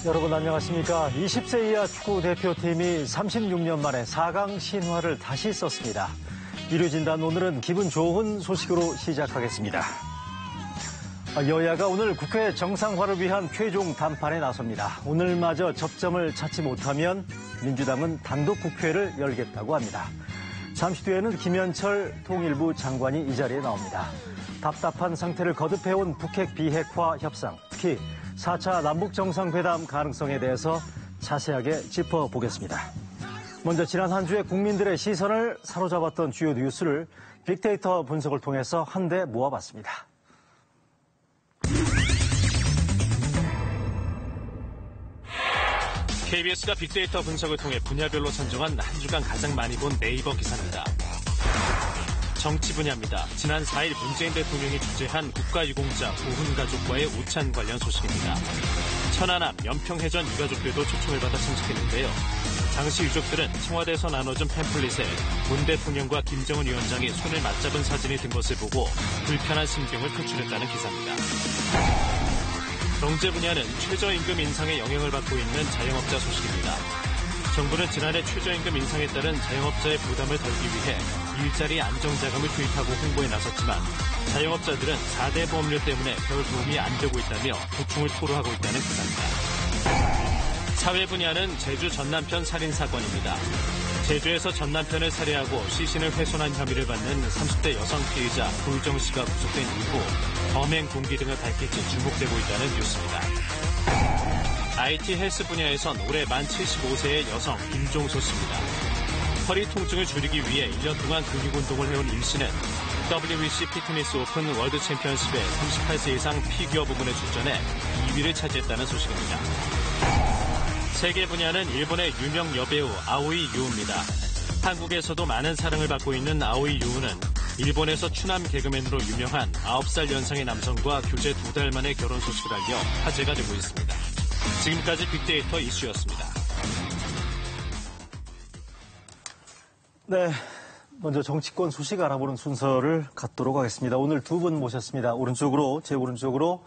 여러분 안녕하십니까. 20세 이하 축구 대표팀이 36년 만에 4강 신화를 다시 썼습니다. 이루진단 오늘은 기분 좋은 소식으로 시작하겠습니다. 여야가 오늘 국회 정상화를 위한 최종 담판에 나섭니다. 오늘마저 접점을 찾지 못하면 민주당은 단독 국회를 열겠다고 합니다. 잠시 뒤에는 김현철 통일부 장관이 이 자리에 나옵니다. 답답한 상태를 거듭해온 북핵 비핵화 협상, 특히 4차 남북정상회담 가능성에 대해서 자세하게 짚어보겠습니다. 먼저 지난 한 주에 국민들의 시선을 사로잡았던 주요 뉴스를 빅데이터 분석을 통해서 한데 모아봤습니다. KBS가 빅데이터 분석을 통해 분야별로 선정한 한 주간 가장 많이 본 네이버 기사입니다. 정치 분야입니다. 지난 4일 문재인 대통령이 주재한 국가유공자 고훈가족과의 오찬 관련 소식입니다. 천안함, 연평해전 유가족들도 초청을 받아 참석했는데요. 당시 유족들은 청와대에서 나눠준 팸플릿에 문 대통령과 김정은 위원장이 손을 맞잡은 사진이 든 것을 보고 불편한 심경을 표출했다는 기사입니다. 경제 분야는 최저임금 인상에 영향을 받고 있는 자영업자 소식입니다. 정부는 지난해 최저임금 인상에 따른 자영업자의 부담을 덜기 위해 일자리 안정자금을 투입하고 홍보에 나섰지만 자영업자들은 4대 보험료 때문에 별 도움이 안 되고 있다며 고충을 토로하고 있다는 기사입니다. 사회 분야는 제주 전남편 살인사건입니다. 제주에서 전남편을 살해하고 시신을 훼손한 혐의를 받는 30대 여성 피의자 조희정 씨가 구속된 이후 범행 동기 등을 밝힐지 주목되고 있다는 뉴스입니다. IT 헬스 분야에선 올해 만 75세의 여성 임종소 씨입니다. 허리 통증을 줄이기 위해 1년 동안 근육 운동을 해온 임 씨는 WBC 피트니스 오픈 월드 챔피언십에 38세 이상 피겨 부문에 출전해 2위를 차지했다는 소식입니다. 세계 분야는 일본의 유명 여배우 아오이 유우입니다. 한국에서도 많은 사랑을 받고 있는 아오이 유우는 일본에서 추남 개그맨으로 유명한 9살 연상의 남성과 교제 2달 만에 결혼 소식을 알려 화제가 되고 있습니다. 지금까지 빅데이터 이슈였습니다. 네, 먼저 정치권 소식 알아보는 순서를 갖도록 하겠습니다. 오늘 두 분 모셨습니다. 제 오른쪽으로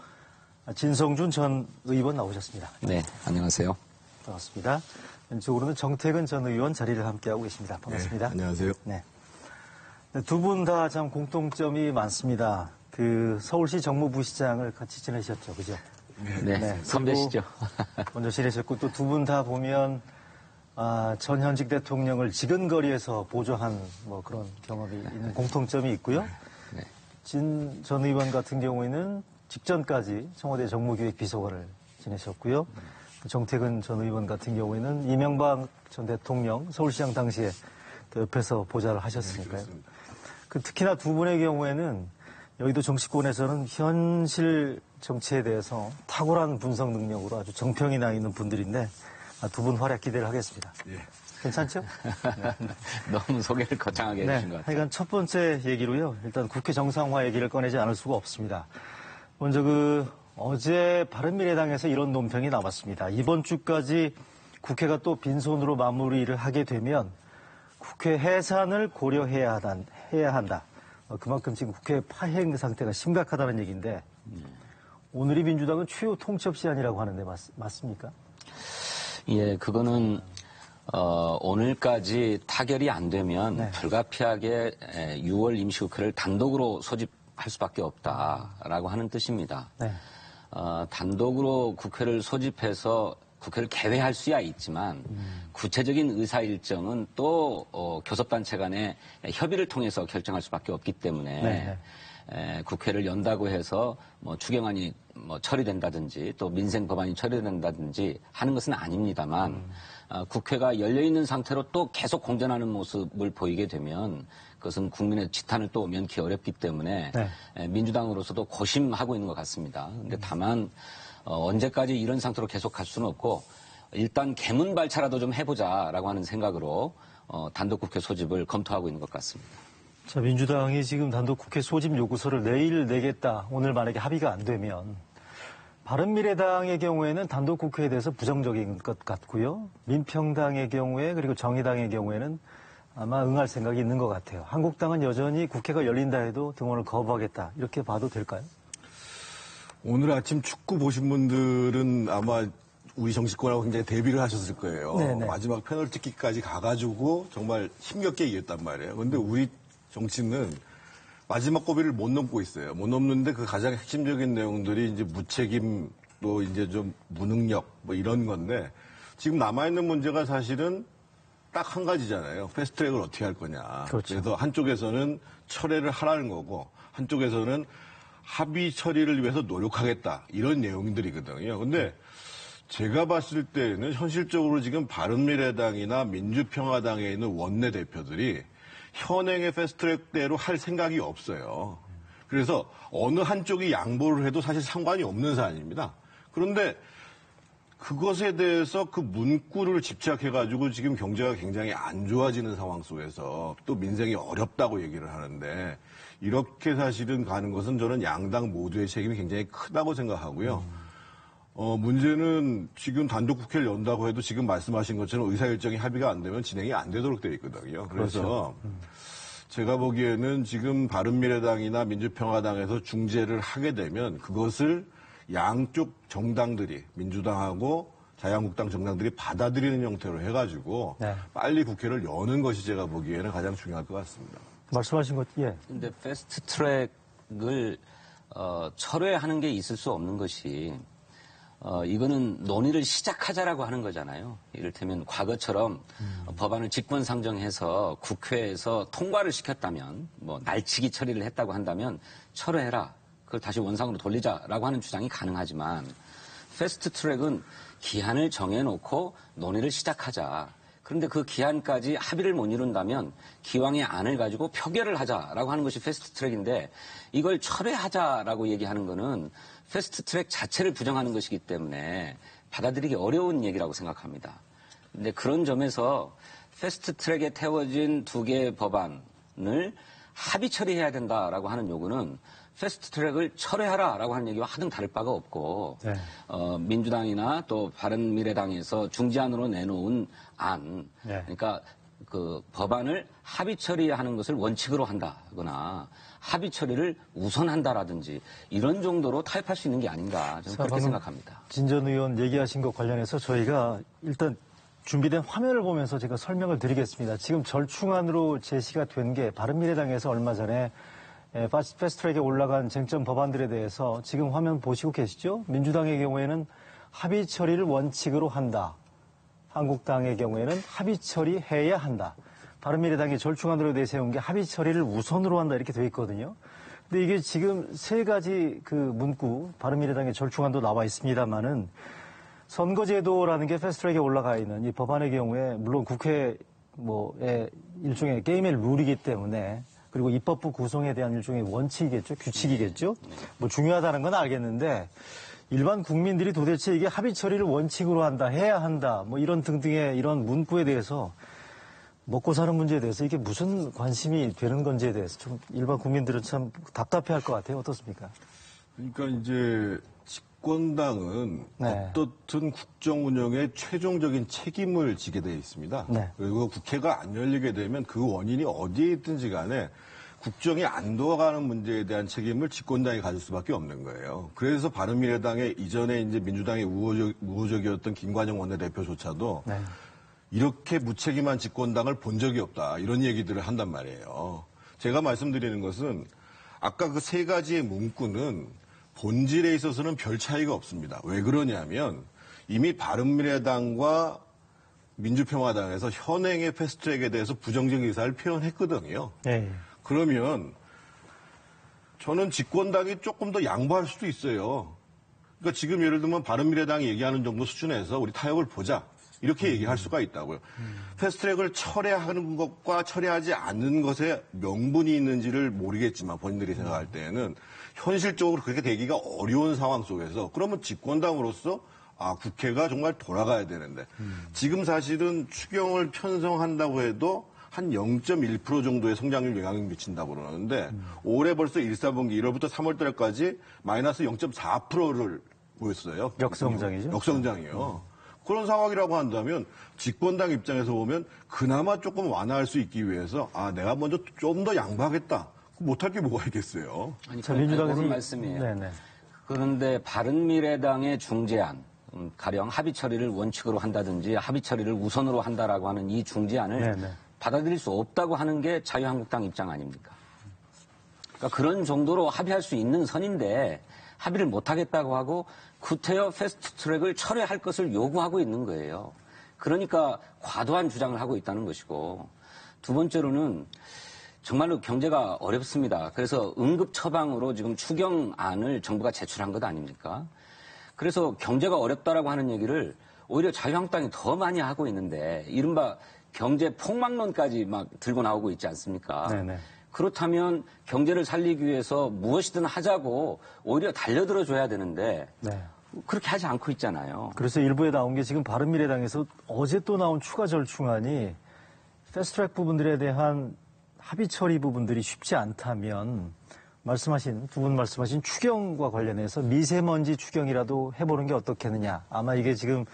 진성준 전 의원 나오셨습니다. 네, 안녕하세요. 반갑습니다. 왼쪽으로는 정태근 전 의원 자리를 함께하고 계십니다. 반갑습니다. 네, 안녕하세요. 네. 두 분 다 참 공통점이 많습니다. 서울시 정무부시장을 같이 지내셨죠, 그죠? 네, 선배시죠. 먼저 지내셨고 또 두 분 다 보면 전 현직 대통령을 지근거리에서 보조한 그런 경험이 있는 공통점이 있고요. 네. 진 전 의원 같은 경우에는 직전까지 청와대 정무기획비서관을 지내셨고요. 정태근 전 의원 같은 경우에는 이명박 전 대통령 서울시장 당시에 옆에서 보좌를 하셨으니까요. 네, 특히나 두 분의 경우에는 여의도 정치권에서는 현실 정치에 대해서 탁월한 분석 능력으로 아주 정평이 나 있는 분들인데 두 분 활약 기대를 하겠습니다. 예. 괜찮죠? 네. 너무 소개를 거창하게 해주신 것 같아요. 하여간 첫 번째 얘기로요. 일단 국회 정상화 얘기를 꺼내지 않을 수가 없습니다. 먼저 어제 바른미래당에서 이런 논평이 나왔습니다. 이번 주까지 국회가 또 빈손으로 마무리를 하게 되면 국회 해산을 고려해야 한다. 그만큼 지금 국회 파행 상태가 심각하다는 얘기인데 오늘이 민주당은 최후 통첩 시한이라고 하는데 맞습니까? 예, 그거는 오늘까지 타결이 안 되면 네. 불가피하게 6월 임시국회를 단독으로 소집할 수밖에 없다라고 하는 뜻입니다. 네. 단독으로 국회를 소집해서 국회를 개회할 수야 있지만 구체적인 의사 일정은 또 교섭단체 간의 협의를 통해서 결정할 수밖에 없기 때문에 국회를 연다고 해서 추경안이 처리된다든지 또 민생 법안이 처리된다든지 하는 것은 아닙니다만 국회가 열려 있는 상태로 또 계속 공전하는 모습을 보이게 되면 그것은 국민의 지탄을 또 면키 어렵기 때문에 민주당으로서도 고심하고 있는 것 같습니다. 그런데 다만 언제까지 이런 상태로 계속 갈 수는 없고 일단 개문발차라도 좀 해보자라고 하는 생각으로 단독 국회 소집을 검토하고 있는 것 같습니다. 자, 민주당이 지금 단독 국회 소집 요구서를 내일 내겠다. 오늘 만약에 합의가 안 되면 바른미래당의 경우에는 단독 국회에 대해서 부정적인 것 같고요. 민평당의 경우에 그리고 정의당의 경우에는 아마 응할 생각이 있는 것 같아요. 한국당은 여전히 국회가 열린다 해도 등원을 거부하겠다. 이렇게 봐도 될까요? 오늘 아침 축구 보신 분들은 아마 우리 정치권하고 굉장히 대비를 하셨을 거예요. 네네. 마지막 페널티킥까지 가가지고 정말 힘겹게 이겼단 말이에요. 그런데 우리 정치는 마지막 고비를 못 넘고 있어요. 못 넘는데 그 가장 핵심적인 내용들이 이제 무책임 또 이제 좀 무능력 뭐 이런 건데 지금 남아있는 문제가 사실은 딱 한 가지잖아요. 패스트트랙을 어떻게 할 거냐. 그렇죠. 그래서 한쪽에서는 철회를 하라는 거고 한쪽에서는 합의 처리를 위해서 노력하겠다. 이런 내용들이거든요. 근데 제가 봤을 때는 현실적으로 지금 바른미래당이나 민주평화당에 있는 원내대표들이 현행의 패스트트랙대로 할 생각이 없어요. 그래서 어느 한쪽이 양보를 해도 사실 상관이 없는 사안입니다. 그런데 그것에 대해서 그 문구를 집착해가지고 지금 경제가 굉장히 안 좋아지는 상황 속에서 또 민생이 어렵다고 얘기를 하는데 이렇게 사실은 가는 것은 저는 양당 모두의 책임이 굉장히 크다고 생각하고요. 문제는 지금 단독 국회를 연다고 해도 지금 말씀하신 것처럼 의사일정이 합의가 안 되면 진행이 안 되도록 되어 있거든요. 그래서 제가 보기에는 지금 바른미래당이나 민주평화당에서 중재를 하게 되면 그것을 양쪽 정당들이 민주당하고 자유한국당 정당들이 받아들이는 형태로 해가지고 네. 빨리 국회를 여는 것이 제가 보기에는 가장 중요할 것 같습니다. 말씀하신 것, 예. 근데 패스트 트랙을 철회하는 게 있을 수 없는 것이 이거는 논의를 시작하자라고 하는 거잖아요. 이를테면 과거처럼 법안을 직권상정해서 국회에서 통과를 시켰다면 뭐 날치기 처리를 했다고 한다면 철회해라. 그걸 다시 원상으로 돌리자라고 하는 주장이 가능하지만 패스트 트랙은 기한을 정해놓고 논의를 시작하자. 그런데 그 기한까지 합의를 못 이룬다면 기왕의 안을 가지고 표결을 하자라고 하는 것이 패스트 트랙인데 이걸 철회하자라고 얘기하는 거는 패스트 트랙 자체를 부정하는 것이기 때문에 받아들이기 어려운 얘기라고 생각합니다. 근데 그런 점에서 패스트 트랙에 태워진 두 개의 법안을 합의 처리해야 된다라고 하는 요구는 패스트 트랙을 철회하라라고 하는 얘기와 하등 다를 바가 없고 네. 민주당이나 또 바른미래당에서 중재안으로 내놓은 안 네. 그러니까 그 법안을 합의 처리하는 것을 원칙으로 한다거나 합의 처리를 우선한다라든지 이런 정도로 타협할 수 있는 게 아닌가 저는 그렇게 생각합니다. 진 전 의원 얘기하신 것 관련해서 저희가 일단 준비된 화면을 보면서 제가 설명을 드리겠습니다. 지금 절충안으로 제시가 된 게 바른미래당에서 얼마 전에 패스트트랙에 올라간 쟁점 법안들에 대해서 지금 화면 보시고 계시죠? 민주당의 경우에는 합의 처리를 원칙으로 한다. 한국당의 경우에는 합의 처리해야 한다. 바른미래당이 절충안으로 내세운 게 합의 처리를 우선으로 한다 이렇게 되어 있거든요. 근데 이게 지금 세 가지 그 문구, 바른미래당의 절충안도 나와 있습니다만은 선거제도라는 게 패스트트랙에 올라가 있는 이 법안의 경우에 물론 국회 뭐의 일종의 게임의 룰이기 때문에 그리고 입법부 구성에 대한 일종의 원칙이겠죠, 규칙이겠죠. 뭐 중요하다는 건 알겠는데 일반 국민들이 도대체 이게 합의 처리를 원칙으로 한다, 해야 한다, 뭐 이런 등등의 이런 문구에 대해서 먹고 사는 문제에 대해서 이게 무슨 관심이 되는 건지에 대해서 좀 일반 국민들은 참 답답해할 것 같아요. 어떻습니까? 그러니까 이제 집권당은 네. 어떻든 국정 운영에 최종적인 책임을 지게 돼 있습니다. 네. 그리고 국회가 안 열리게 되면 그 원인이 어디에 있든지 간에 국정이 안 돌아가는 문제에 대한 책임을 집권당이 가질 수밖에 없는 거예요. 그래서 바른미래당의 이전에 이제 민주당의 우호적이었던 김관영 원내대표조차도 네. 이렇게 무책임한 집권당을 본 적이 없다. 이런 얘기들을 한단 말이에요. 제가 말씀드리는 것은 아까 그 세 가지의 문구는 본질에 있어서는 별 차이가 없습니다. 왜 그러냐면 이미 바른미래당과 민주평화당에서 현행의 패스트트랙에 대해서 부정적 의사를 표현했거든요. 네. 그러면 저는 집권당이 조금 더 양보할 수도 있어요. 그러니까 지금 예를 들면 바른미래당이 얘기하는 정도 수준에서 우리 타협을 보자. 이렇게 얘기할 수가 있다고요. 패스트트랙을 철회하는 것과 철회하지 않는 것에 명분이 있는지를 모르겠지만 본인들이 생각할 때에는 현실적으로 그렇게 되기가 어려운 상황 속에서 그러면 집권당으로서 국회가 정말 돌아가야 되는데 지금 사실은 추경을 편성한다고 해도 한 0.1% 정도의 성장률 영향을 미친다고 그러는데 올해 벌써 1, 4분기 1월부터 3월 달까지 마이너스 0.4%를 보였어요. 역성장이죠. 역성장이요. 그런 상황이라고 한다면 집권당 입장에서 보면 그나마 조금 완화할 수 있기 위해서 내가 먼저 좀 더 양보하겠다. 못할 게 뭐가 있겠어요. 아니, 자, 민주당에서 그런 말씀이에요. 네네. 그런데 바른미래당의 중재안 가령 합의 처리를 원칙으로 한다든지 합의 처리를 우선으로 한다라고 하는 이 중재안을 네네. 받아들일 수 없다고 하는 게 자유한국당 입장 아닙니까? 그러니까 그런 정도로 합의할 수 있는 선인데 합의를 못하겠다고 하고 구태여 패스트트랙을 철회할 것을 요구하고 있는 거예요. 그러니까 과도한 주장을 하고 있다는 것이고, 두 번째로는 정말로 경제가 어렵습니다. 그래서 응급 처방으로 지금 추경안을 정부가 제출한 것 아닙니까? 그래서 경제가 어렵다라고 하는 얘기를 오히려 자유한국당이 더 많이 하고 있는데 이른바 경제 폭망론까지 막 들고 나오고 있지 않습니까? 네네. 그렇다면 경제를 살리기 위해서 무엇이든 하자고 오히려 달려들어줘야 되는데 네. 그렇게 하지 않고 있잖아요. 그래서 일부에 나온 게 지금 바른미래당에서 어제 또 나온 추가 절충안이 패스트트랙 부분들에 대한 합의 처리 부분들이 쉽지 않다면 두 분 말씀하신 추경과 관련해서 미세먼지 추경이라도 해보는 게 어떻겠느냐. 아마 이게 지금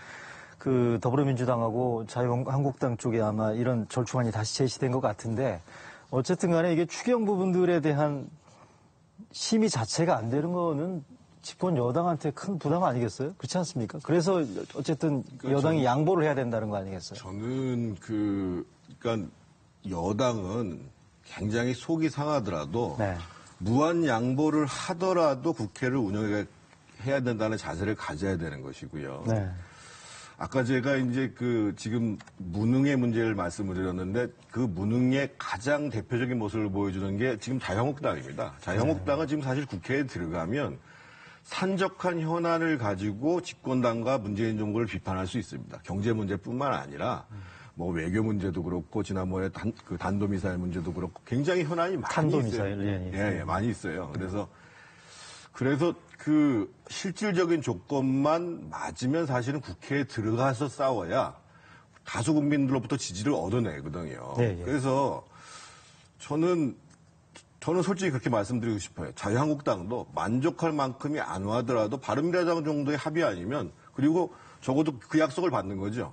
그 더불어민주당하고 자유한국당 쪽에 아마 이런 절충안이 다시 제시된 것 같은데, 어쨌든 간에 이게 추경 부분들에 대한 심의 자체가 안 되는 거는 집권 여당한테 큰 부담 아니겠어요? 그렇지 않습니까? 그래서 어쨌든 여당이 양보를 해야 된다는 거 아니겠어요? 저는 그러니까 여당은 굉장히 속이 상하더라도 네. 무한 양보를 하더라도 국회를 운영해야 된다는 자세를 가져야 되는 것이고요. 네. 아까 제가 이제 지금 무능의 문제를 말씀을 드렸는데 그 무능의 가장 대표적인 모습을 보여주는 게 지금 자유한국당입니다. 자유한국당은 지금 사실 국회에 들어가면 산적한 현안을 가지고 집권당과 문재인 정부를 비판할 수 있습니다. 경제 문제뿐만 아니라 뭐 외교 문제도 그렇고 지난번에 단도미사일 문제도 그렇고 굉장히 현안이 많이 탄도미사일, 있어요. 예, 많이 있어요. 그래서 그 실질적인 조건만 맞으면 사실은 국회에 들어가서 싸워야 다수 국민들로부터 지지를 얻어내거든요. 네, 예. 그래서 저는 솔직히 그렇게 말씀드리고 싶어요. 자유한국당도 만족할 만큼이 안 와더라도 바른미래당 정도의 합의 아니면, 그리고 적어도 그 약속을 받는 거죠.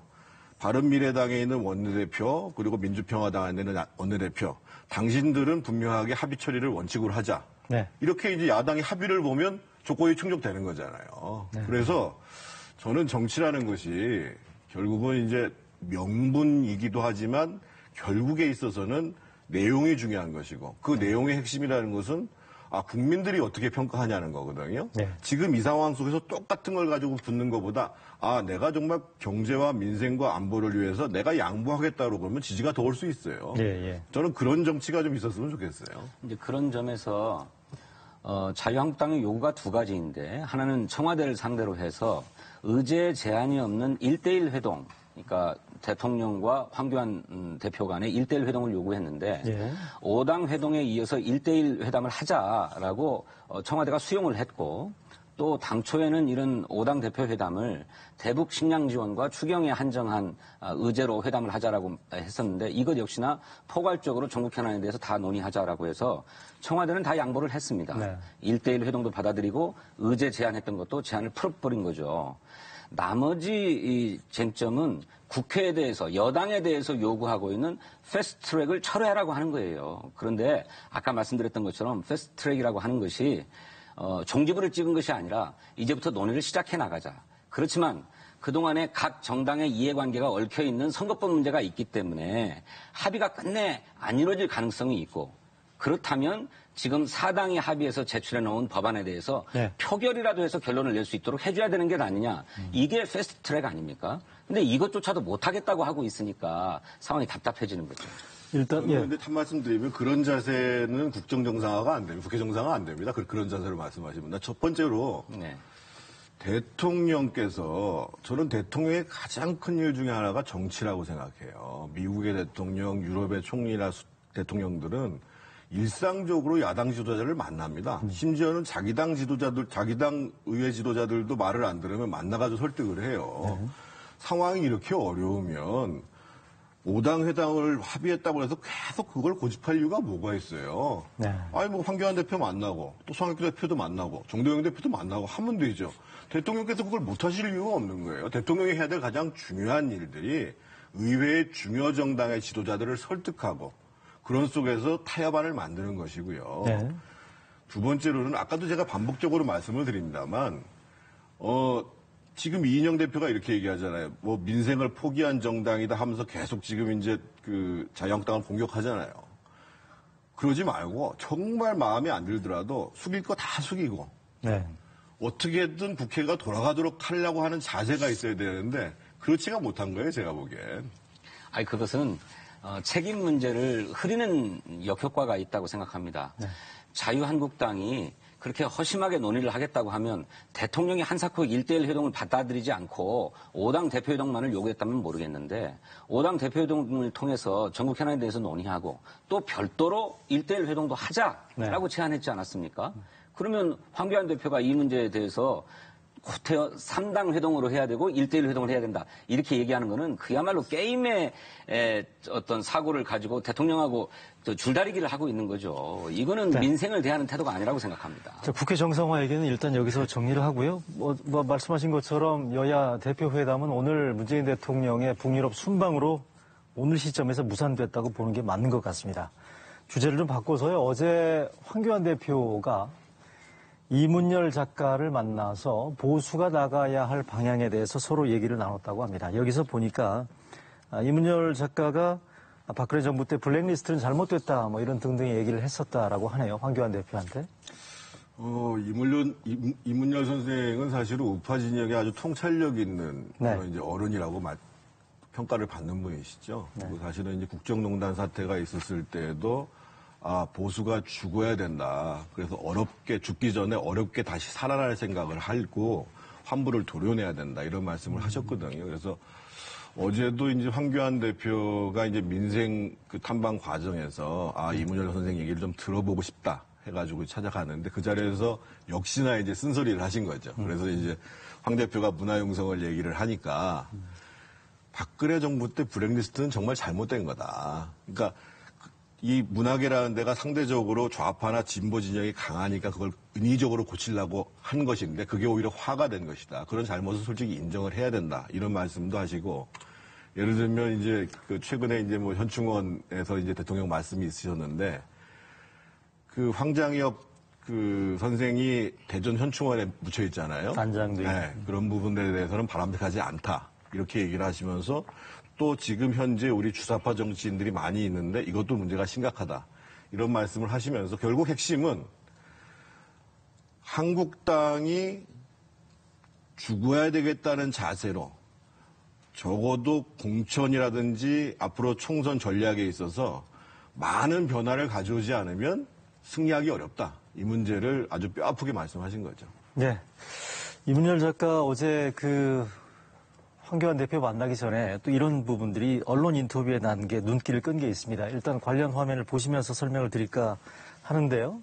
바른미래당에 있는 원내대표, 그리고 민주평화당에 있는 원내대표, 당신들은 분명하게 합의 처리를 원칙으로 하자. 네. 이렇게 이제 야당이 합의를 보면 조건이 충족되는 거잖아요. 네. 그래서 저는 정치라는 것이 결국은 이제 명분이기도 하지만 결국에 있어서는 내용이 중요한 것이고, 그 내용의 핵심이라는 것은 국민들이 어떻게 평가하냐는 거거든요. 네. 지금 이 상황 속에서 똑같은 걸 가지고 붙는 것보다 내가 정말 경제와 민생과 안보를 위해서 내가 양보하겠다고 그러면 지지가 더 올 수 있어요. 예. 저는 그런 정치가 좀 있었으면 좋겠어요. 이제 그런 점에서 자유한국당의 요구가 두 가지인데, 하나는 청와대를 상대로 해서 의제 제한이 없는 1대1 회동, 그러니까 대통령과 황교안 대표 간의 1대1 회동을 요구했는데, 예. 5당 회동에 이어서 1대1 회담을 하자라고 청와대가 수용을 했고, 또 당초에는 이런 5당 대표 회담을 대북 식량 지원과 추경에 한정한 의제로 회담을 하자라고 했었는데, 이것 역시나 포괄적으로 전국 현안에 대해서 다 논의하자라고 해서 청와대는 다 양보를 했습니다. 네. 1대1 회동도 받아들이고 의제 제안했던 것도 제안을 풀어버린 거죠. 나머지 이 쟁점은 국회에 대해서, 여당에 대해서 요구하고 있는 패스트트랙을 철회하라고 하는 거예요. 그런데 아까 말씀드렸던 것처럼 패스트트랙이라고 하는 것이 종지부를 찍은 것이 아니라 이제부터 논의를 시작해 나가자. 그렇지만 그동안에 각 정당의 이해관계가 얽혀있는 선거법 문제가 있기 때문에 합의가 끝내 안 이루어질 가능성이 있고, 그렇다면 지금 4당이 합의해서 제출해 놓은 법안에 대해서 네. 표결이라도 해서 결론을 낼 수 있도록 해줘야 되는 게 아니냐. 이게 패스트트랙 아닙니까? 근데 이것조차도 못하겠다고 하고 있으니까 상황이 답답해지는 거죠. 일단, 예. 그런데 한 말씀 드리면 그런 자세는 국정정상화가 안 됩니다. 국회 정상화 안 됩니다. 그런 자세로 말씀하시면. 첫 번째로 네. 대통령께서, 저는 대통령의 가장 큰 일 중에 하나가 정치라고 생각해요. 미국의 대통령, 유럽의 총리나 대통령들은 일상적으로 야당 지도자를 만납니다. 심지어는 자기 당 의회 지도자들도 말을 안 들으면 만나가지고 설득을 해요. 상황이 이렇게 어려우면 5당 회담을 합의했다고 해서 계속 그걸 고집할 이유가 뭐가 있어요. 네. 황교안 대표 만나고 또 송영길 대표도 만나고 정동영 대표도 만나고 하면 되죠. 대통령께서 그걸 못하실 이유가 없는 거예요. 대통령이 해야 될 가장 중요한 일들이 의회의 중요 정당의 지도자들을 설득하고 그런 속에서 타협안을 만드는 것이고요. 네. 두 번째로는 아까도 제가 반복적으로 말씀을 드립니다만 지금 이인영 대표가 이렇게 얘기하잖아요. 뭐 민생을 포기한 정당이다 하면서 계속 지금 이제 그 자유한국당을 공격하잖아요. 그러지 말고 정말 마음에 안 들더라도 숙일 거 다 숙이고 네. 어떻게든 국회가 돌아가도록 하려고 하는 자세가 있어야 되는데 그렇지가 못한 거예요, 제가 보기엔. 아니 그것은 책임 문제를 흐리는 역효과가 있다고 생각합니다. 네. 자유한국당이 그렇게 허심하게 논의를 하겠다고 하면 대통령이 한사코 1대1 회동을 받아들이지 않고 5당 대표회동만을 요구했다면 모르겠는데 5당 대표회동을 통해서 전국 현안에 대해서 논의하고 또 별도로 1대1 회동도 하자라고 제안했지 않았습니까? 그러면 황교안 대표가 이 문제에 대해서 호태어 3당 회동으로 해야 되고 1대1 회동을 해야 된다. 이렇게 얘기하는 거는 그야말로 게임의 어떤 사고를 가지고 대통령하고 줄다리기를 하고 있는 거죠. 이거는 민생을 대하는 태도가 아니라고 생각합니다. 자, 국회 정상화 얘기는 일단 여기서 정리를 하고요. 뭐 말씀하신 것처럼 여야 대표회담은 오늘 문재인 대통령의 북유럽 순방으로 오늘 시점에서 무산됐다고 보는 게 맞는 것 같습니다. 주제를 좀 바꿔서요. 어제 황교안 대표가 이문열 작가를 만나서 보수가 나가야 할 방향에 대해서 서로 얘기를 나눴다고 합니다. 여기서 보니까 이문열 작가가 박근혜 정부 때 블랙리스트는 잘못됐다 뭐 이런 등등의 얘기를 했었다라고 하네요. 황교안 대표한테. 이문열 선생은 사실은 우파 진영에 아주 통찰력 있는 네. 그런 이제 어른이라고 평가를 받는 분이시죠. 그리고 사실은 이제 국정농단 사태가 있었을 때에도 보수가 죽어야 된다. 그래서 어렵게 죽기 전에 어렵게 다시 살아날 생각을 하고 환부를 도려내야 된다. 이런 말씀을 하셨거든요. 그래서 어제도 이제 황교안 대표가 이제 민생 그 탐방 과정에서 이문열 선생 얘기를 좀 들어보고 싶다 해가지고 찾아가는데 그 자리에서 역시나 이제 쓴소리를 하신 거죠. 그래서 이제 황 대표가 문화융성을 얘기를 하니까 박근혜 정부 때 블랙리스트는 정말 잘못된 거다. 그러니까 이 문화계라는 데가 상대적으로 좌파나 진보 진영이 강하니까 그걸 인위적으로 고치려고 한 것인데 그게 오히려 화가 된 것이다. 그런 잘못을 솔직히 인정을 해야 된다. 이런 말씀도 하시고 예를 들면 이제 그 최근에 이제 뭐 현충원에서 이제 대통령 말씀이 있으셨는데 그 황장엽 그 선생이 대전 현충원에 묻혀 있잖아요. 단장도 있고. 네, 그런 부분들에 대해서는 바람직하지 않다. 이렇게 얘기를 하시면서 또 지금 현재 우리 주사파 정치인들이 많이 있는데 이것도 문제가 심각하다. 이런 말씀을 하시면서 결국 핵심은 한국당이 죽어야 되겠다는 자세로 적어도 공천이라든지 앞으로 총선 전략에 있어서 많은 변화를 가져오지 않으면 승리하기 어렵다. 이 문제를 아주 뼈아프게 말씀하신 거죠. 네. 이문열 작가 어제 황교안 대표 만나기 전에 또 이런 부분들이 언론 인터뷰에 난 게 눈길을 끈 게 있습니다. 일단 관련 화면을 보시면서 설명을 드릴까 하는데요.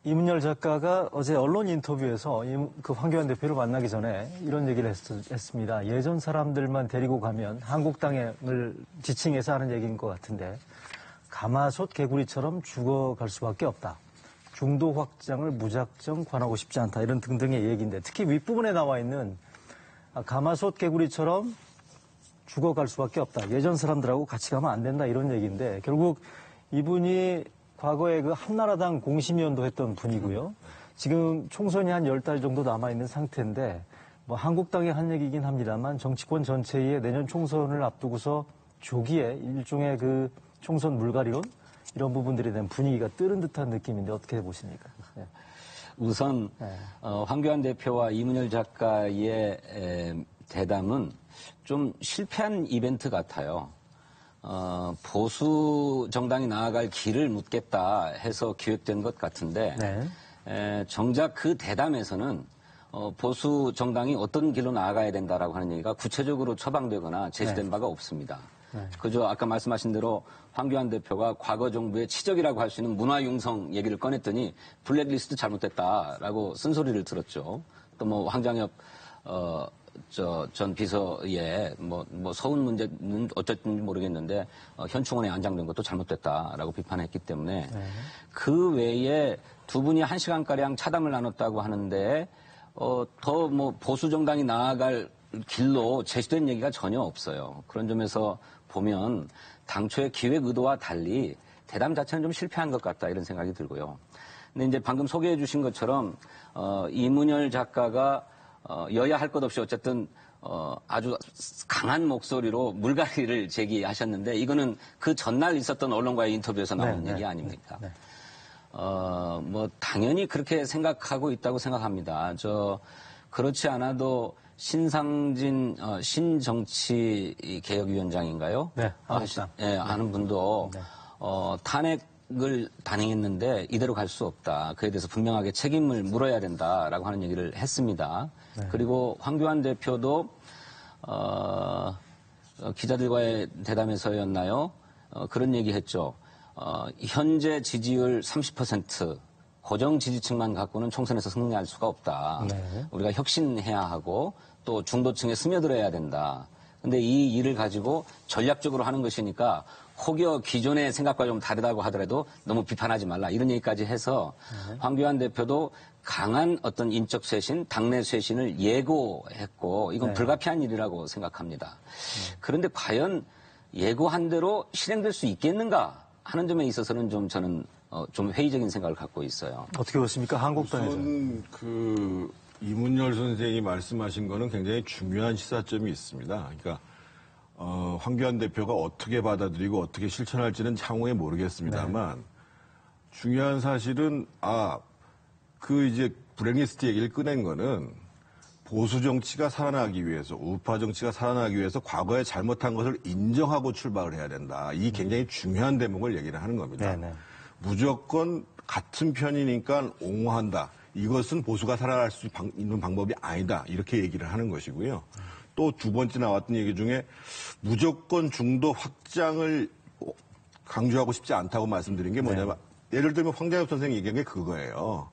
이문열 작가가 어제 언론 인터뷰에서 그 황교안 대표를 만나기 전에 이런 얘기를 했습니다. 예전 사람들만 데리고 가면 한국당을 지칭해서 하는 얘기인 것 같은데 가마솥 개구리처럼 죽어갈 수밖에 없다. 중도 확장을 무작정 관하고 싶지 않다. 이런 등등의 얘기인데 특히 윗부분에 나와 있는 가마솥 개구리처럼 죽어갈 수밖에 없다. 예전 사람들하고 같이 가면 안 된다. 이런 얘기인데 결국 이분이 과거에 그 한나라당 공심위원도 했던 분이고요. 지금 총선이 한 10달 정도 남아있는 상태인데 뭐 한국당이 한 얘기긴 합니다만 정치권 전체의 내년 총선을 앞두고서 조기에 일종의 그 총선 물갈이론 이런 부분들에 대한 분위기가 뜨는 듯한 느낌인데 어떻게 보십니까? 네. 우선 황교안 대표와 이문열 작가의 대담은 좀 실패한 이벤트 같아요. 보수 정당이 나아갈 길을 묻겠다 해서 기획된 것 같은데 네. 정작 그 대담에서는 보수 정당이 어떤 길로 나아가야 된다라고 하는 얘기가 구체적으로 처방되거나 제시된 바가 없습니다. 그저 아까 말씀하신 대로 황교안 대표가 과거 정부의 치적이라고 할 수 있는 문화융성 얘기를 꺼냈더니 블랙리스트 잘못됐다라고 쓴소리를 들었죠. 또 뭐 황장엽 전 비서의 뭐 서운 문제는 어쨌든 모르겠는데 현충원에 안장된 것도 잘못됐다라고 비판했기 때문에 그 외에 두 분이 1시간가량 차담을 나눴다고 하는데 더 뭐 보수 정당이 나아갈 길로 제시된 얘기가 전혀 없어요. 그런 점에서 보면 당초의 기획 의도와 달리 대담 자체는 좀 실패한 것 같다 이런 생각이 들고요. 근데 이제 방금 소개해 주신 것처럼 이문열 작가가 여야 할 것 없이 어쨌든 아주 강한 목소리로 물갈이를 제기하셨는데 이거는 그 전날 있었던 언론과의 인터뷰에서 나온 얘기 아닙니까? 뭐 당연히 그렇게 생각하고 있다고 생각합니다. 그렇지 않아도 신상진 신정치개혁위원장인가요? 네, 한국당. 아는 분도 탄핵을 단행했는데 이대로 갈 수 없다. 그에 대해서 분명하게 책임을 물어야 된다라고 하는 얘기를 했습니다. 그리고 황교안 대표도 기자들과의 대담에서였나요? 그런 얘기했죠. 현재 지지율 30% 고정 지지층만 갖고는 총선에서 승리할 수가 없다. 우리가 혁신해야 하고 또 중도층에 스며들어야 된다. 근데 이 일을 가지고 전략적으로 하는 것이니까 혹여 기존의 생각과 좀 다르다고 하더라도 너무 비판하지 말라. 이런 얘기까지 해서 황교안 대표도 강한 어떤 인적 쇄신, 당내 쇄신을 예고했고 이건 불가피한 일이라고 생각합니다. 그런데 과연 예고한 대로 실행될 수 있겠는가 하는 점에 있어서는 저는 좀 회의적인 생각을 갖고 있어요. 어떻게 보십니까? 한국당에서. 우선 이문열 선생이 말씀하신 거는 굉장히 중요한 시사점이 있습니다. 그러니까 황교안 대표가 어떻게 받아들이고 어떻게 실천할지는 향후에 모르겠습니다만 중요한 사실은 이제 블랙리스트 얘기를 꺼낸 거는 보수 정치가 살아나기 위해서, 우파 정치가 살아나기 위해서 과거에 잘못한 것을 인정하고 출발을 해야 된다. 이 굉장히 중요한 대목을 얘기를 하는 겁니다. 무조건 같은 편이니까 옹호한다. 이것은 보수가 살아날 수 있는 방법이 아니다. 이렇게 얘기를 하는 것이고요. 또 두 번째 나왔던 얘기 중에 무조건 중도 확장을 강조하고 싶지 않다고 말씀드린 게 뭐냐면 예를 들면 황장엽 선생이 얘기한 게 그거예요.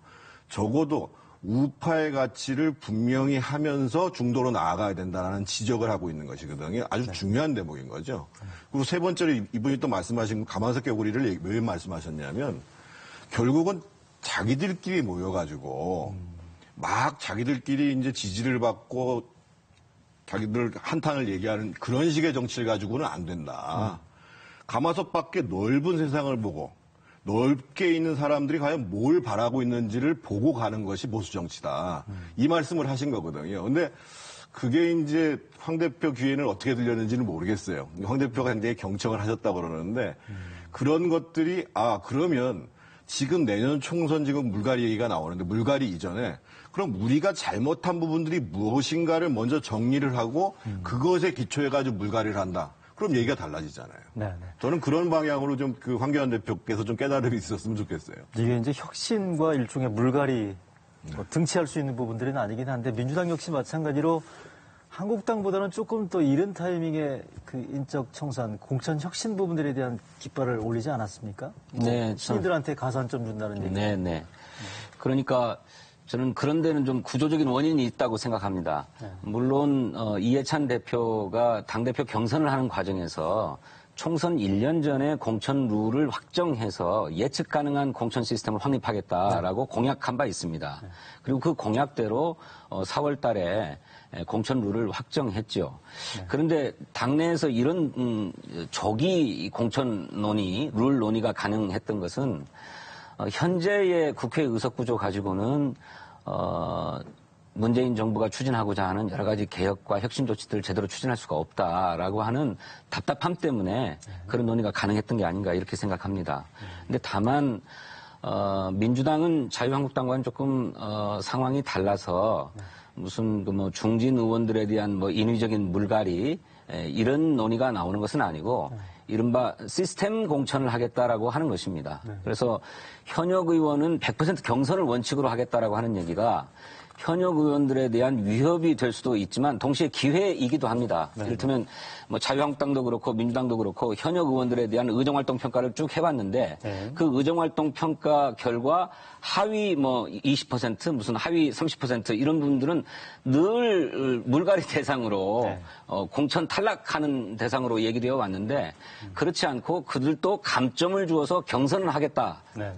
적어도 우파의 가치를 분명히 하면서 중도로 나아가야 된다는 지적을 하고 있는 것이거든요. 아주 중요한 대목인 거죠. 그리고 세 번째로 이분이 또 말씀하신 가만석 개구리를 왜 말씀하셨냐면 결국은 자기들끼리 모여가지고 막 자기들끼리 이제 지지를 받고 자기들 한탄을 얘기하는 그런 식의 정치를 가지고는 안 된다. 가마솥 밖에 넓은 세상을 보고 넓게 있는 사람들이 과연 뭘 바라고 있는지를 보고 가는 것이 보수 정치다. 이 말씀을 하신 거거든요. 근데 그게 이제 황 대표 귀에는 어떻게 들렸는지는 모르겠어요. 황 대표가 굉장히 경청을 하셨다고 그러는데 그런 것들이 그러면 지금 내년 총선 지금 물갈이 얘기가 나오는데 물갈이 이전에 그럼 우리가 잘못한 부분들이 무엇인가를 먼저 정리를 하고 그것에 기초해가지고 물갈이를 한다. 그럼 얘기가 달라지잖아요. 저는 그런 방향으로 좀 황교안 대표께서 좀 깨달음이 있었으면 좋겠어요. 이게 이제 혁신과 일종의 물갈이 등치할 수 있는 부분들은 아니긴 한데 민주당 역시 마찬가지로 한국당보다는 조금 더 이른 타이밍에 그 인적 청산, 공천 혁신 부분들에 대한 깃발을 올리지 않았습니까? 네. 시민들한테 가산점 준다는 얘기. 네. 그러니까 저는 그런 데는 좀 구조적인 원인이 있다고 생각합니다. 물론 이해찬 대표가 당대표 경선을 하는 과정에서 총선 1년 전에 공천 룰을 확정해서 예측 가능한 공천 시스템을 확립하겠다라고 공약한 바 있습니다. 그리고 그 공약대로 4월 달에 공천 룰을 확정했죠. 그런데 당내에서 이런 조기 공천 룰 논의가 가능했던 것은 현재의 국회 의석 구조 가지고는 문재인 정부가 추진하고자 하는 여러 가지 개혁과 혁신 조치들을 제대로 추진할 수가 없다라고 하는 답답함 때문에 그런 논의가 가능했던 게 아닌가 이렇게 생각합니다. 근데 다만 민주당은 자유한국당과는 조금 상황이 달라서 무슨 중진 의원들에 대한 인위적인 물갈이 이런 논의가 나오는 것은 아니고 이른바 시스템 공천을 하겠다라고 하는 것입니다. 그래서 현역 의원은 100% 경선을 원칙으로 하겠다라고 하는 얘기가 현역 의원들에 대한 위협이 될 수도 있지만 동시에 기회이기도 합니다. 이를테면 자유한국당도 그렇고 민주당도 그렇고 현역 의원들에 대한 의정활동 평가를 쭉 해봤는데 그 의정활동 평가 결과 하위 20% 무슨 하위 30% 이런 분들은 늘 물갈이 대상으로 공천 탈락하는 대상으로 얘기되어 왔는데 그렇지 않고 그들도 감점을 주어서 경선을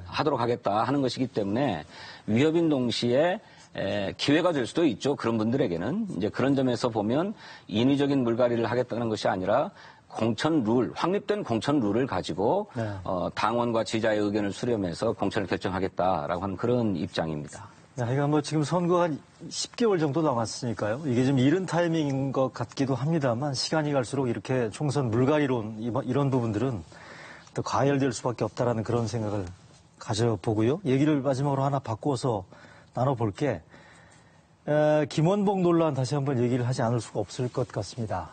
하도록 하겠다 하는 것이기 때문에 위협인 동시에 기회가 될 수도 있죠. 그런 분들에게는 이제 그런 점에서 보면 인위적인 물갈이를 하겠다는 것이 아니라 공천 룰, 확립된 공천 룰을 가지고 당원과 지지자의 의견을 수렴해서 공천을 결정하겠다라고 하는 그런 입장입니다. 하여간 뭐 지금 선거가 한 10개월 정도 남았으니까요. 이게 좀 이른 타이밍인 것 같기도 합니다만 시간이 갈수록 이렇게 총선 물갈이론 이런 부분들은 또 과열될 수밖에 없다라는 그런 생각을 가져보고요. 얘기를 마지막으로 하나 바꿔서 나눠볼게. 김원봉 논란 다시 한번 얘기를 하지 않을 수가 없을 것 같습니다.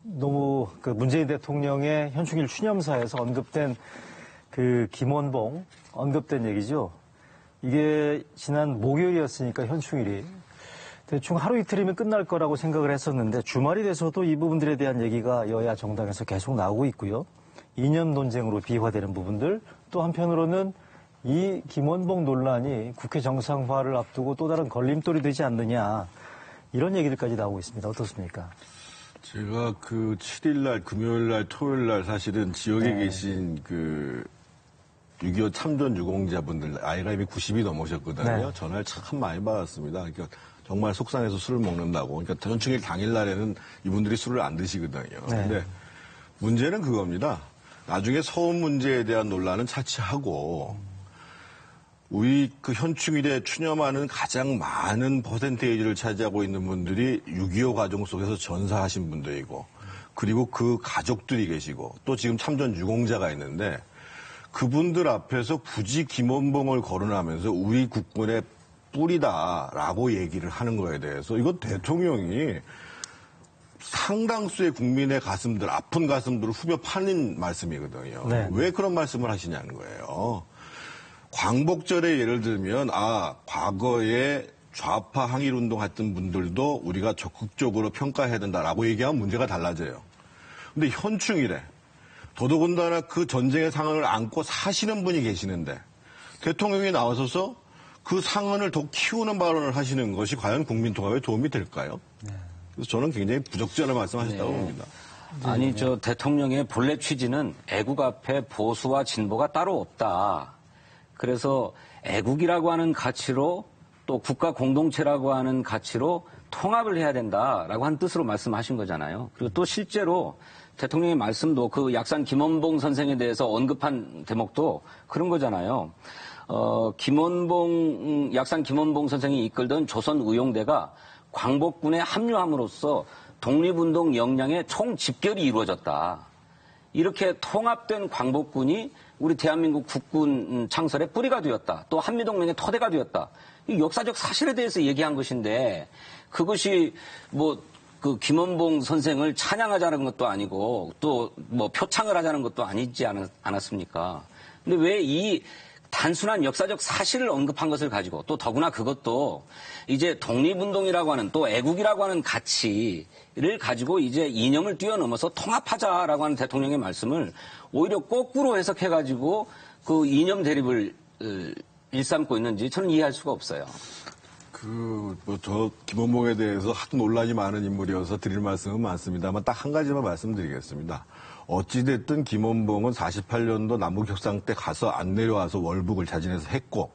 너무 그 문재인 대통령의 현충일 추념사에서 언급된 그 김원봉 언급된 얘기죠. 이게 지난 목요일이었으니까 현충일이 대충 하루 이틀이면 끝날 거라고 생각을 했었는데 주말이 돼서도 이 부분들에 대한 얘기가 여야 정당에서 계속 나오고 있고요. 이념 논쟁으로 비화되는 부분들 또 한편으로는 이 김원봉 논란이 국회 정상화를 앞두고 또 다른 걸림돌이 되지 않느냐 이런 얘기들까지 나오고 있습니다. 어떻습니까? 제가 그 7일날 금요일날 토요일날 사실은 지역에 계신 그 6.25 참전 유공자분들 나이가 이미 90이 넘으셨거든요. 네. 전화를 참 많이 받았습니다. 그러니까 정말 속상해서 술을 먹는다고. 그러니까 현충일 당일날에는 이분들이 술을 안 드시거든요. 근데 문제는 그겁니다. 나중에 서울 문제에 대한 논란은 차치하고 우리 그 현충일에 추념하는 가장 많은 퍼센테이지를 차지하고 있는 분들이 6.25 가정 속에서 전사하신 분들이고 그리고 그 가족들이 계시고 또 지금 참전 유공자가 있는데 그분들 앞에서 굳이 김원봉을 거론하면서 우리 국군의 뿌리다라고 얘기를 하는 거에 대해서 이건 대통령이 상당수의 국민의 가슴들, 아픈 가슴들을 후벼 파는 말씀이거든요. 네. 왜 그런 말씀을 하시냐는 거예요. 광복절에 예를 들면 과거에 좌파 항일운동 했던 분들도 우리가 적극적으로 평가해야 된다라고 얘기하면 문제가 달라져요. 근데 현충일에 더더군다나 그 전쟁의 상흔을 안고 사시는 분이 계시는데 대통령이 나와서서 그 상흔을 더 키우는 발언을 하시는 것이 과연 국민통합에 도움이 될까요? 그래서 저는 굉장히 부적절한 말씀하셨다고 봅니다. 아니, 저 대통령의 본래 취지는 애국 앞에 보수와 진보가 따로 없다. 그래서 애국이라고 하는 가치로 또 국가 공동체라고 하는 가치로 통합을 해야 된다라고 한 뜻으로 말씀하신 거잖아요. 그리고 또 실제로 대통령의 말씀도 그 약산 김원봉 선생에 대해서 언급한 대목도 그런 거잖아요. 약산 김원봉 선생이 이끌던 조선의용대가 광복군에 합류함으로써 독립운동 역량의 총집결이 이루어졌다. 이렇게 통합된 광복군이 우리 대한민국 국군 창설의 뿌리가 되었다. 또 한미동맹의 토대가 되었다. 이 역사적 사실에 대해서 얘기한 것인데 그것이 그 김원봉 선생을 찬양하자는 것도 아니고 또 표창을 하자는 것도 아니지 않았습니까? 근데 왜 이 단순한 역사적 사실을 언급한 것을 가지고 또 더구나 그것도 이제 독립운동이라고 하는 또 애국이라고 하는 가치를 가지고 이제 이념을 뛰어넘어서 통합하자라고 하는 대통령의 말씀을 오히려 거꾸로 해석해가지고 그 이념 대립을 일삼고 있는지 저는 이해할 수가 없어요. 저 김원봉에 대해서 하도 논란이 많은 인물이어서 드릴 말씀은 많습니다만 딱 한 가지만 말씀드리겠습니다. 어찌됐든 김원봉은 48년도 남북협상 때 가서 안 내려와서 월북을 자진해서 했고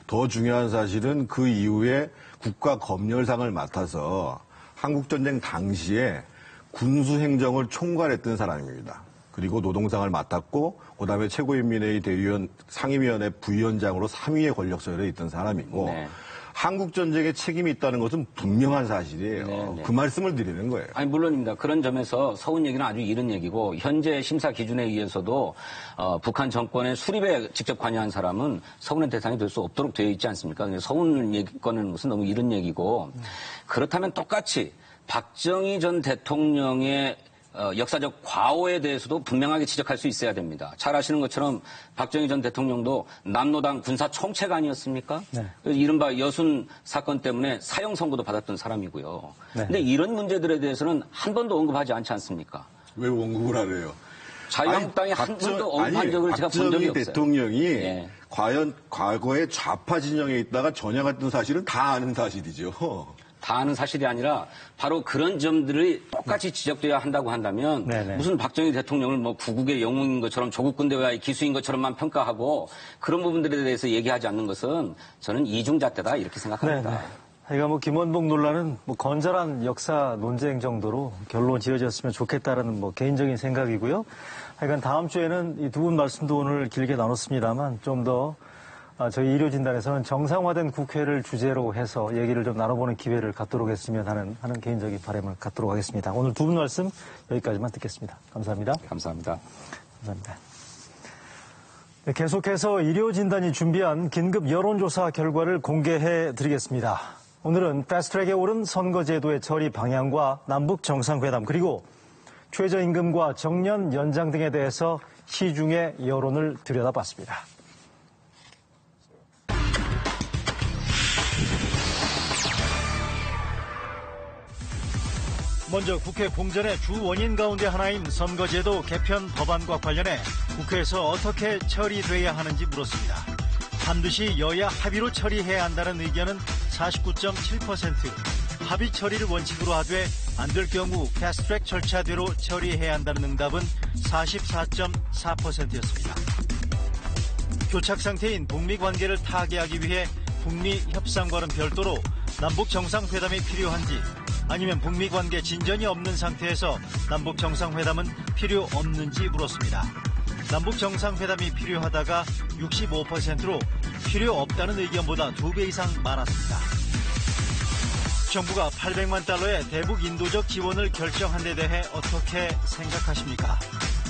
더 중요한 사실은 그 이후에 국가검열상을 맡아서 한국전쟁 당시에 군수행정을 총괄했던 사람입니다. 그리고 노동상을 맡았고 그다음에 최고인민회의 대의원 상임위원회 부위원장으로 3위의 권력서열에 있던 사람이고 한국전쟁에 책임이 있다는 것은 분명한 사실이에요. 그 말씀을 드리는 거예요. 아니 물론입니다. 그런 점에서 서훈 얘기는 아주 이른 얘기고 현재 심사 기준에 의해서도 북한 정권의 수립에 직접 관여한 사람은 서훈의 대상이 될 수 없도록 되어 있지 않습니까? 서훈 얘기권은 무슨 너무 이른 얘기고 그렇다면 똑같이 박정희 전 대통령의 역사적 과오에 대해서도 분명하게 지적할 수 있어야 됩니다. 잘 아시는 것처럼 박정희 전 대통령도 남로당 군사 총책 아니었습니까? 이른바 여순 사건 때문에 사형 선고도 받았던 사람이고요. 그런데 이런 문제들에 대해서는 한 번도 언급하지 않지 않습니까? 왜 언급을 하래요? 자유한국당이 한 번도 언급한 적을 제가 본 적이 없어요. 박정희 대통령이 과연 과거에 좌파 진영에 있다가 전향했던 사실은 다 아는 사실이죠. 다 아는 사실이 아니라 바로 그런 점들이 똑같이 지적돼야 한다고 한다면 무슨 박정희 대통령을 구국의 영웅인 것처럼 조국 군대와의 기수인 것처럼만 평가하고 그런 부분들에 대해서 얘기하지 않는 것은 저는 이중잣대다 이렇게 생각합니다. 그러니까 김원봉 논란은 건전한 역사 논쟁 정도로 결론 지어졌으면 좋겠다라는 개인적인 생각이고요. 하여간 다음 주에는 이 두 분 말씀도 오늘 길게 나눴습니다만 좀 더 저희 의료진단에서는 정상화된 국회를 주제로 해서 얘기를 좀 나눠보는 기회를 갖도록 했으면 하는 개인적인 바람을 갖도록 하겠습니다. 오늘 두 분 말씀 여기까지만 듣겠습니다. 감사합니다. 감사합니다. 감사합니다. 네, 계속해서 의료진단이 준비한 긴급 여론조사 결과를 공개해 드리겠습니다. 오늘은 패스트트랙에 오른 선거제도의 처리 방향과 남북 정상회담 그리고 최저임금과 정년 연장 등에 대해서 시중의 여론을 들여다봤습니다. 먼저 국회 공전의 주 원인 가운데 하나인 선거제도 개편 법안과 관련해 국회에서 어떻게 처리돼야 하는지 물었습니다. 반드시 여야 합의로 처리해야 한다는 의견은 49.7%, 합의 처리를 원칙으로 하되 안 될 경우 패스트트랙 절차대로 처리해야 한다는 응답은 44.4%였습니다. 교착 상태인 북미 관계를 타개하기 위해 북미 협상과는 별도로 남북 정상회담이 필요한지 아니면 북미 관계 진전이 없는 상태에서 남북 정상회담은 필요 없는지 물었습니다. 남북 정상회담이 필요하다가 65%로 필요 없다는 의견보다 2배 이상 많았습니다. 정부가 800만 달러의 대북 인도적 지원을 결정한 데 대해 어떻게 생각하십니까?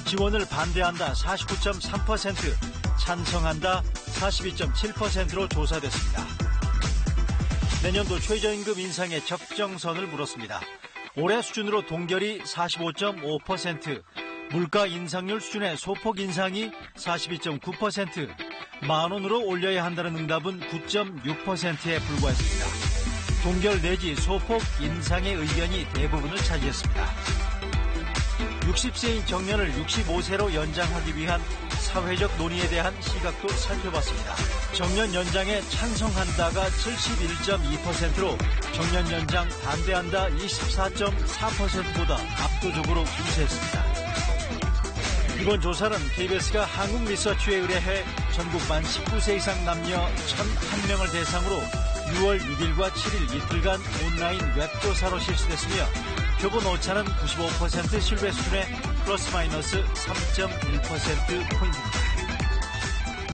지원을 반대한다 49.3%, 찬성한다 42.7%로 조사됐습니다. 내년도 최저임금 인상의 적정선을 물었습니다. 올해 수준으로 동결이 45.5%, 물가 인상률 수준의 소폭 인상이 42.9%, 만 원으로 올려야 한다는 응답은 9.6%에 불과했습니다. 동결 내지 소폭 인상의 의견이 대부분을 차지했습니다. 60세인 정년을 65세로 연장하기 위한 사회적 논의에 대한 시각도 살펴봤습니다. 정년 연장에 찬성한다가 71.2%로 정년 연장 반대한다 24.4%보다 압도적으로 우세했습니다. 이번 조사는 KBS가 한국리서치에 의뢰해 전국 만 19세 이상 남녀 1,001명을 대상으로 6월 6일과 7일 이틀간 온라인 웹조사로 실시됐으며 표본 오차는 95% 신뢰 수준의 플러스 마이너스 3.1%포인트입니다.